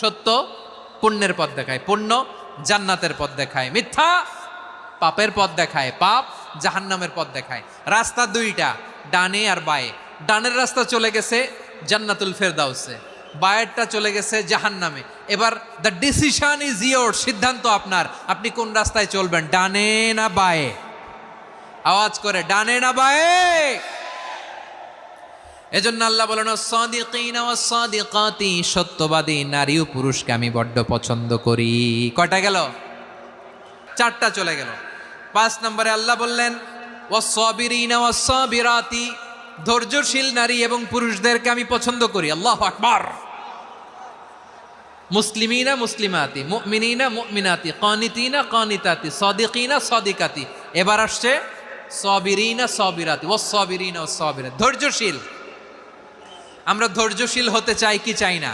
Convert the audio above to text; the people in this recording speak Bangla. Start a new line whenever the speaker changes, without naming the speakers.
সত্য পুণ্যের পথ দেখায়, পুণ্য জান্নাতের পথ দেখায়, মিথ্যা পাপের পথ দেখায়, পাপ জাহান্নামের পথ দেখায়। রাস্তা দুইটা, ডানে আর বায়ে। ডানের রাস্তা চলে গেছে জান্নাতুল ফেরদাউসে, বায়েরটা চলে গেছে জাহান্নামে। এবার দ্য ডিসিশন ইজ ইয়োর, সিদ্ধান্ত আপনার, আপনি কোন রাস্তায় চলবেন, ডানে না বায়ে? আওয়াজ করে, ডানে না বায়ে? এজন্য আল্লাহ বলেন সাদিকিনা ওয়াস সাদিকাতি, সত্যবাদী নারী ও পুরুষকে আমি বড্ড পছন্দ করি। কয়টা গেল? চারটা চলে গেল। 5 নম্বরে আল্লাহ বললেন ওয়াস সাবিরিনা ওয়াস সাবিরাতি, ধৈর্যশীল নারী এবং পুরুষদেরকে আমি পছন্দ করি। আল্লাহু আকবার। মুসলিমিনা মুসলিমাতি, মুমিনিনা মুমিনাতি, কানিতিনা কানিতাতি, সাদিকিনা সাদিকাতি। এবার আসছে সাবিরিনা সাবিরাতি, ওয়াস সাবিরিনা ওয়াস সাবিরাত, ধৈর্যশীল। আমরা ধৈর্যশীল হতে চাই কি চাই না?